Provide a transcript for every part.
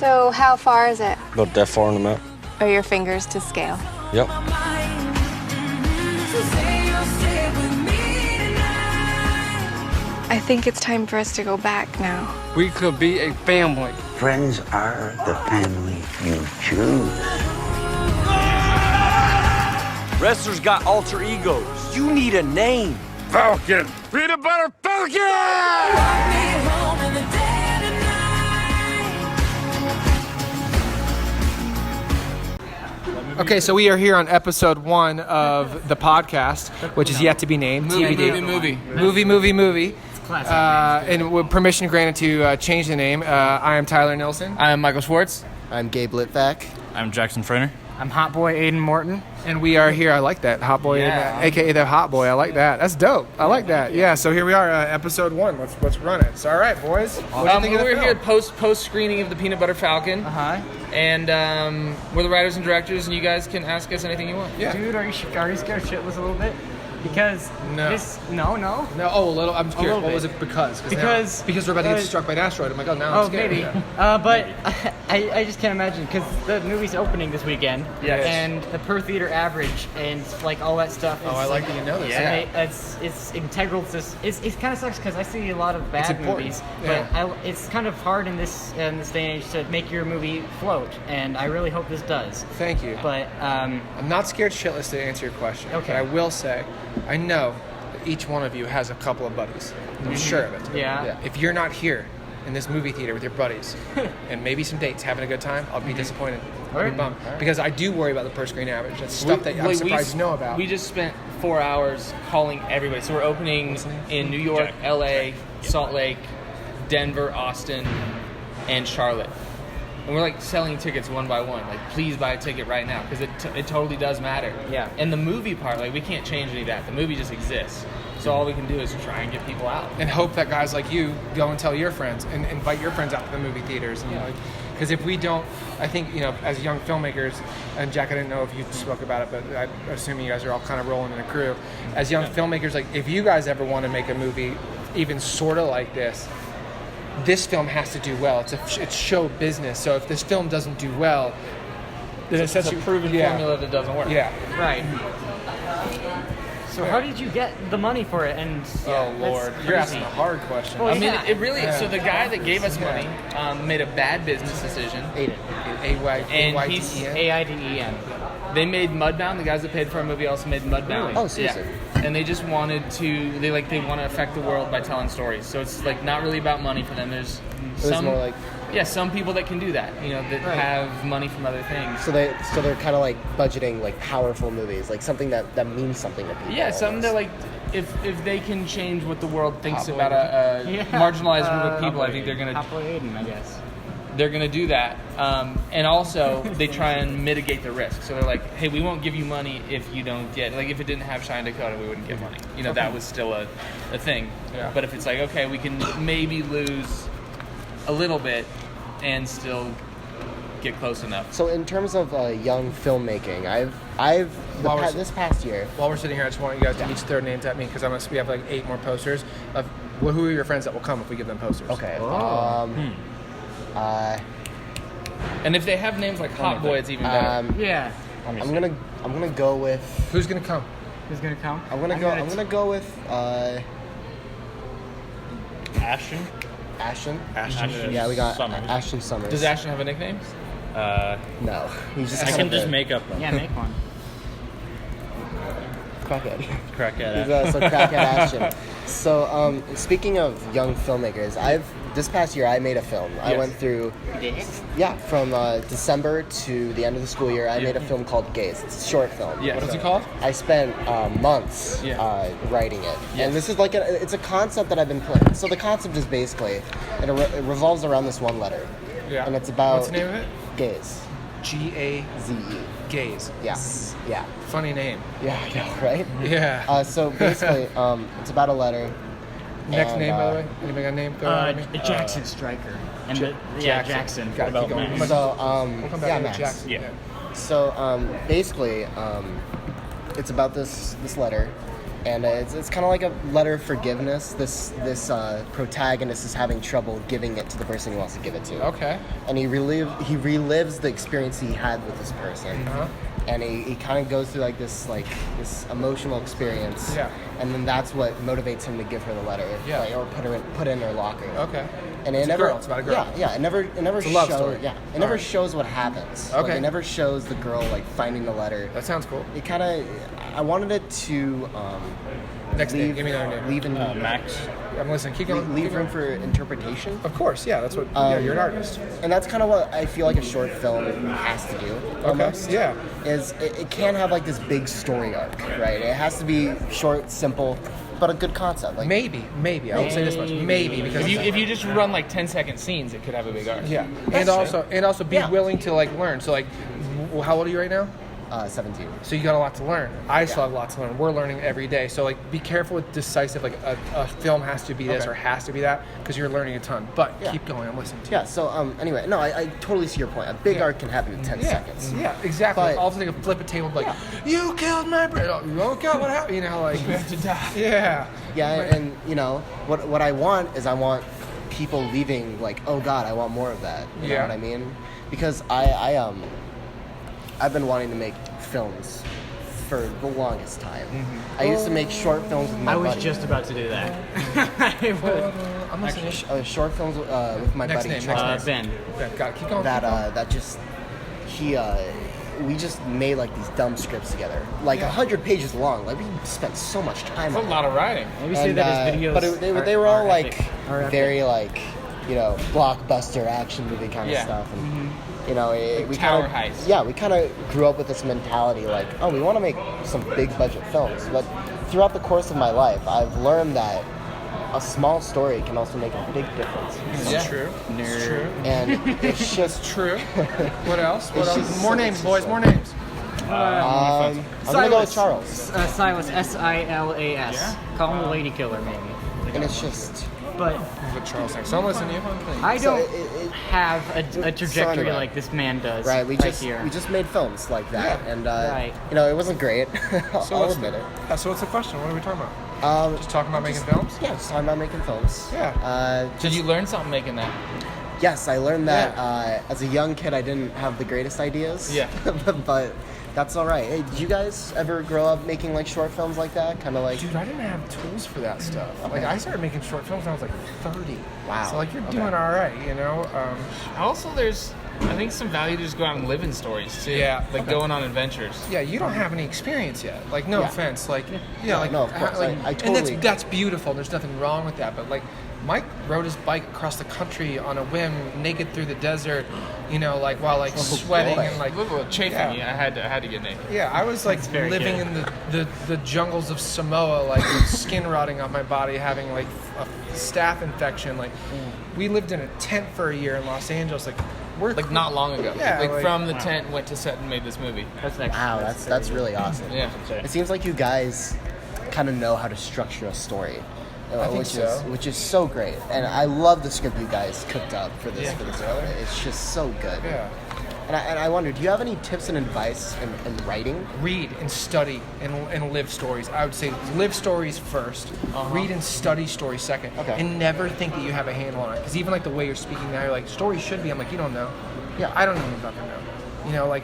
So how far is it? About that far on the map. Are your fingers to scale? Yep. I think it's time for us to go back now. We could be a family. Friends are the family you choose. Wrestlers got alter egos. You need a name. Falcon. Peanut butter Falcon! Okay, so we are here on episode 1 of the podcast, which is yet to be named. TBD. Movie. And with permission granted to change the name, I am Tyler NILSON. I'm Michael Schwartz. I'm Gabe Litvak. I'm Jackson Frainer. I'm Hot Boy Aiden Morton. And we are here. I like that. Hot Boy, a.k.a. the Hot Boy. I like that. That's dope. I like that. Yeah, so here we are, episode 1. Let's run it. So, all right, boys. What do you think of the We're film? here post screening of the Peanut Butter Falcon. And we're the writers and directors, and you guys can ask us anything you want. Yeah. Dude, are you scared shitless a little bit? Because no. No, a little. I'm just curious. What was it because? Because we're about to get struck by an asteroid. I'm like, oh, now I'm scared. Maybe. But I just can't imagine because the movie's opening this weekend. Yes. And the per theater average and like all that stuff. Oh, I like that you know this. Yeah. It's integral to this. It kind of sucks because I see a lot of bad movies, but it's kind of hard in this day and age to make your movie float, and I really hope this does. Thank you. But I'm not scared shitless to answer your question. Okay. But I will say, I know that each one of you has a couple of buddies. I'm sure of it. Yeah. If you're not here in this movie theater with your buddies and maybe some dates having a good time, I'll be disappointed. I'll be bummed. Because I do worry about the per screen average. That's stuff that I'm surprised you know about. We just spent 4 hours calling everybody. So we're opening in New York, LA, Salt Lake, Denver, Austin, and Charlotte. And we're like selling tickets one by one. Like, please buy a ticket right now because it totally does matter. Yeah. And the movie part, like, we can't change any of that. The movie just exists. So all we can do is try and get people out. And hope that guys like you go and tell your friends and invite your friends out to the movie theaters. And, because if we don't, I think, as young filmmakers, and Jack, I didn't know if you spoke about it, but I'm assuming you guys are all kind of rolling in a crew. As young filmmakers, like, if you guys ever want to make a movie even sort of like this film has to do well. It's show business. So if this film doesn't do well, then it's a proven formula that doesn't work. Yeah. Right. So how did you get the money for it? And oh Lord, you're asking a hard question. Well, I mean, it really. So the guy that gave us money made a bad business decision. Aiden. AIDEN. They made Mudbound. The guys that paid for our movie also made Mudbound. Oh, seriously? Yeah. And they just wanted to. They want to affect the world by telling stories. So it's like not really about money for them. There's some more like some people that can do that. that have money from other things. so they're kind of like budgeting like powerful movies, like something that means something to people. Yeah, something that like if they can change what the world thinks about a marginalized group of people, I think they're gonna. Hot Boy Aiden, I guess. They're going to do that. And also, they try and mitigate the risk. So they're like, hey, we won't give you money if you don't get... Like, if it didn't have Shine Dakota, we wouldn't get money. That was still a thing. Yeah. But if it's like, okay, we can maybe lose a little bit and still get close enough. So in terms of young filmmaking, this past year... While we're sitting here, I just want you guys to each throw names at me because we have like 8 more posters of who are your friends that will come if we give them posters. Okay. And if they have names like Hot Boy, it's even better. I'm gonna go with. Who's gonna come? Who's gonna come? I'm gonna go with Ashton. Ashton. Ashton. Yeah, we got Summers. Ashton Summers. Does Ashton have a nickname? No. He's just I can just make up one. Yeah, make one. Crackhead. Crackhead. So Crackhead Ashton. So speaking of young filmmakers, this past year I made a film. Yes. I went through from December to the end of the school year. I made a film called Gaze. It's a short film. Yeah. What is it called? I spent months writing it, and this is it's a concept that I've been playing. So the concept is basically it revolves around this one letter, and it's about what's the name of it? Gaze. G-A-Z-E. Gaze. Yeah. Funny name. Yeah, I know, right? Yeah. So basically, it's about a letter. Next and, name, by the way? Anybody got a name? Throw it at me? Jackson Stryker. And Jackson. Got it, keep going. We'll come back to Max. Jackson. Yeah. So basically, it's about this letter, And it's kind of like a letter of forgiveness. This protagonist is having trouble giving it to the person he wants to give it to. Okay. And he relives the experience he had with this person. Uh-huh. And he kind of goes through this emotional experience. Yeah. And then that's what motivates him to give her the letter. Yeah. Or put in her locker. Okay. And It's it never. it's about a girl. Yeah. It never It's a love story. Yeah. It never shows what happens. Okay. It never shows the girl finding the letter. That sounds cool. It kind of. I wanted it to. Next name. Give me another name. Leave in Max. I'm listening. Keep going. leave keep room going. for interpretation. Of course, yeah. That's what. Yeah, you're an artist. And that's kind of what I feel like a short film has to do. Almost. Yeah. Is it can't have this big story arc, right? It has to be short, simple, but a good concept. Maybe. I won't say this much. Maybe because If you just run 10-second scenes, it could have a big arc. yeah, and also be Yeah. willing to learn. So how old are you right now? 17. So you got a lot to learn. I still have a lot to learn. We're learning every day. So be careful with decisive. A film has to be this Okay. or has to be that because you're learning a ton. But Yeah. keep going. I'm listening to you. Yeah. So anyway, no, I totally see your point. A big arc can happen in 10 seconds. Yeah, exactly. But- All of a sudden, flip a table, you killed my brother. Oh God, what happened? You have to die. Yeah. Yeah, and what I want is I want people leaving oh God, I want more of that. You know Yeah. what I mean? Because I've been wanting to make films for the longest time. Mm-hmm. I used to make short films with my I was buddy. just about to do that. I'm listening. Short films with my Next buddy name, Charles. Ben. Got it. Keep going. That just we just made these dumb scripts together, 100 pages long. We spent so much time That's a on lot of writing. Maybe say that his videos. but they were all epic. Are epic. very blockbuster action movie kind of Yeah. stuff. And, Like we Tower kinda, Heist. Yeah, we kind of grew up with this mentality we want to make some big budget films. But throughout the course of my life, I've learned that a small story can also make a big difference. It's true. It's true. And it's just True. What else? What It's else? just more so- names, it's boys. just More names. I'm gonna go with Charles. Silas, Silas. Call him the Lady Killer, maybe. And it's just But With Charles next. So I'm listening to you. I So don't it- have a trajectory anyway. like this man does. right. We here. just made films like that, and Right. it wasn't great. So I'll what's admit it. Yeah, so what's the question? What are we talking about? Just talking about making films? Yeah, just talking about making films. Yeah. Did you learn something making that? Yes, I learned that as a young kid, I didn't have the greatest ideas. Yeah. but that's all right. Hey, did you guys ever grow up making short films like that? Kind of Dude, I didn't have tools for that stuff. I started making short films when I was 30. Wow. So you're Okay. doing all right, Also, there's, I think, some value to just go out and live in stories too. Yeah. Going on adventures. Yeah, you don't have any experience yet. No Yeah. offense. No, of course. I and totally- that's beautiful. There's nothing wrong with that. But Mike rode his bike across the country on a whim, naked through the desert. While sweating boy. and A little chafing. Yeah. Yeah, I had to get naked. Yeah, I was very living good. in the jungles of Samoa, with skin rotting off my body, having a staph infection. We lived in a tent for a year in Los Angeles. We're Not long ago. Yeah, from the tent, went to set and made this movie. That's actually, Wow, that's really awesome. Yeah. It seems like you guys kind of know how to structure a story. I think which is so great, and I love the script you guys cooked up for this film. It's just so good. Yeah. And I wonder, do you have any tips and advice in writing? Read and study and live stories. I would say live stories first. Read and study stories second. Okay. And never think that you have a handle on it. Because even the way you're speaking now, you're stories should be. I'm you don't know. Yeah. I don't even fucking know.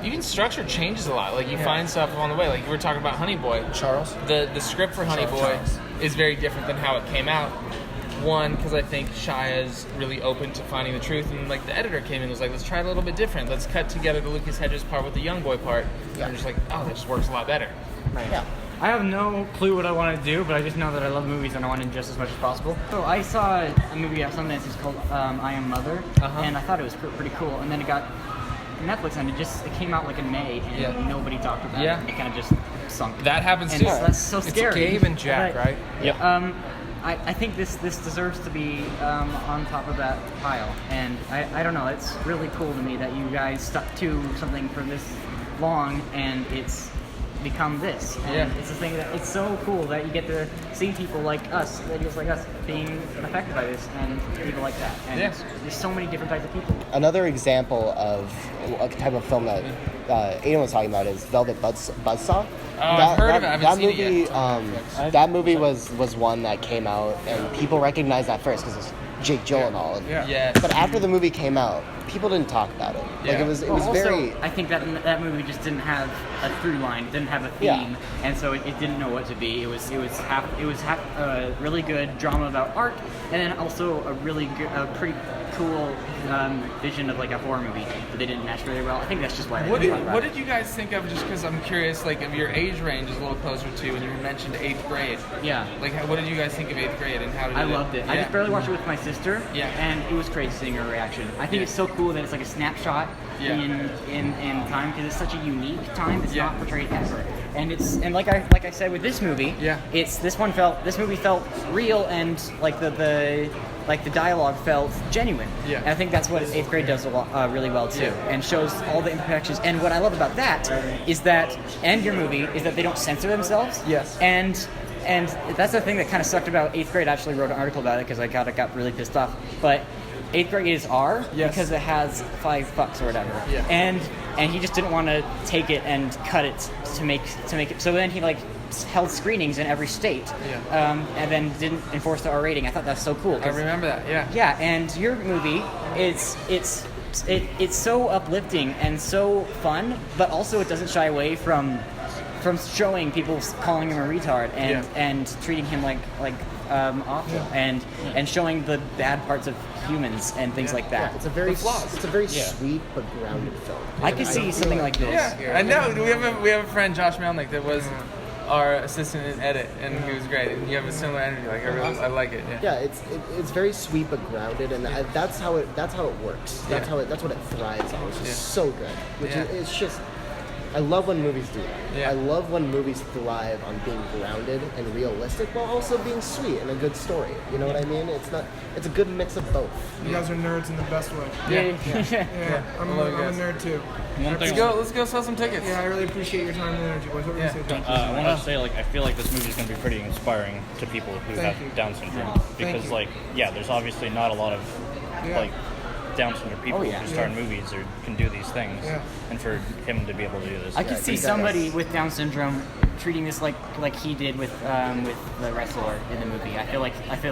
Even structure changes a lot. You find stuff along the way. We were talking about Honey Boy. Charles. The script for Honey Boy Charles. is very different than how it came out. One, because I think Shia's really open to finding the truth, and the editor came in and was let's try it a little bit different. Let's cut together the Lucas Hedges part with the young boy part. Yeah. And just this works a lot better. Yeah. I have no clue what I want to do, but I just know that I love movies and I want to just as much as possible. So I saw a movie at Sundance. It's called I Am Mother, and I thought it was pretty cool. And then it got Netflix, and it came out in May, and nobody talked about it. It kind of just sunk. That happens and too. That's so scary. It's Gabe and Jack, right? Yep. I think this deserves to be on top of that pile, and I don't know. It's really cool to me that you guys stuck to something for this long, and it's become this. And it's the thing that it's so cool that you get to see people like us, ladies like us, being affected by this, and people like that. And there's so many different types of people. Another example of a type of film that Aiden was talking about is Velvet Buzzsaw. I've heard of it. I haven't seen it yet. That movie was one that came out, and people recognized that first because it's Jake Gyllenhaal. But after the movie came out, people didn't talk about it. Like it was also, very. I think that movie just didn't have a through line, it didn't have a theme, and so it didn't know what to be. It was half a really good drama about art, and then also a pretty cool vision of like a horror movie that they didn't match very well. I think that's just why. What did you guys think of? Just because I'm curious, like if your age range is a little closer to, and you mentioned 8th grade. Yeah. Like, what did you guys think of 8th grade, and how did I loved it. I just barely watched it with my sister. Yeah. And it was crazy seeing her reaction. I think it's so cool that it's like a snapshot in time, because it's such a unique time. It's not portrayed ever. And like I said with this movie, this movie felt real, and like the dialogue felt genuine. Yeah. And I think that's what 8th grade does really well too, and shows all the imperfections. And what I love about that is that, and your movie, is that they don't censor themselves. Yes. And that's the thing that kind of sucked about 8th grade. I actually wrote an article about it because I got really pissed off. But 8th grade is R because it has $5 or whatever. Yeah. And he just didn't want to take it and cut it to make it. So then he like held screenings in every state, and then didn't enforce the R rating. I thought that's so cool. I remember that. Yeah. Yeah, and your movie, it's so uplifting and so fun, but also it doesn't shy away from showing people calling him a retard and treating him like awful and showing the bad parts of humans and things like that. It's a very sweet but grounded film. I could see something like this. Yeah, I know. We have a friend, Josh Melnick, that was our assistant in edit, and he was great. And you have a similar energy. Like I like it. Yeah. It's very sweet but grounded, and that's how it works. That's what it thrives on. It's just so good. It's just. I love when movies do that. Yeah. I love when movies thrive on being grounded and realistic while also being sweet and a good story. You know what I mean? It's a good mix of both. You guys are nerds in the best way. Yeah. I'm a nerd too. Let's go sell some tickets. Yeah, I really appreciate your time and energy, boys. What were you saying? I want to say, I feel like this movie is going to be pretty inspiring to people who have Down syndrome, because there's obviously not a lot of Down syndrome people who star in movies or can do these things, and for him to be able to do this, I could see somebody with Down syndrome treating this like he did with the wrestler in the movie. I feel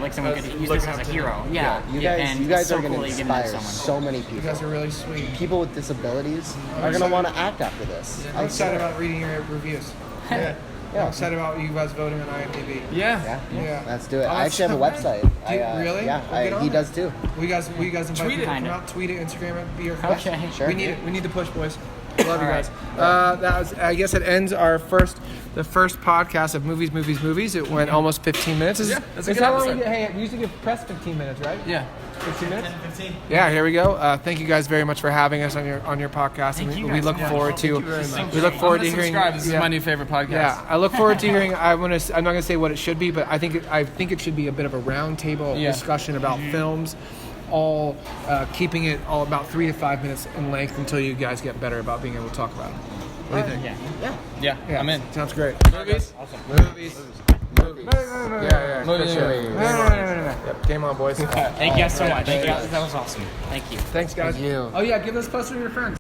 like someone could use this as a hero. Yeah, you guys are going to inspire so many people. You guys are really sweet. People with disabilities are going to want to act after this. I'm excited about reading your reviews. I'm excited about you guys voting on IMDb. Yeah. Let's do it. I actually have a website. Really? Yeah, he does too. Will you guys invite Tweet people it. to come out? Tweet it, Instagram it, be your friends. Okay, sure. We need it. We need the push, boys. Love you guys. That was. I guess it ends the first podcast of movies. It went almost 15 minutes. That's a good episode. Hey, we usually give press 15 minutes, right? Yeah. 15 minutes? 15. Yeah, here we go. Thank you guys very much for having us on your podcast. Thank you We guys look so forward much. to We look forward to hearing. This is my new favorite podcast. Yeah, I look forward to hearing. I'm not going to say what it should be, but I think it should be a bit of a roundtable discussion about films, all keeping it all about 3 to 5 minutes in length until you guys get better about being able to talk about it. What do you think? Yeah. I'm in. Sounds great. Movies. Awesome. Movies. Yeah. No. Yep. Game on, boys. Thank you guys so much. That was awesome. Thank you. Thanks, guys. Thank you. Oh yeah, give us closer to your friends.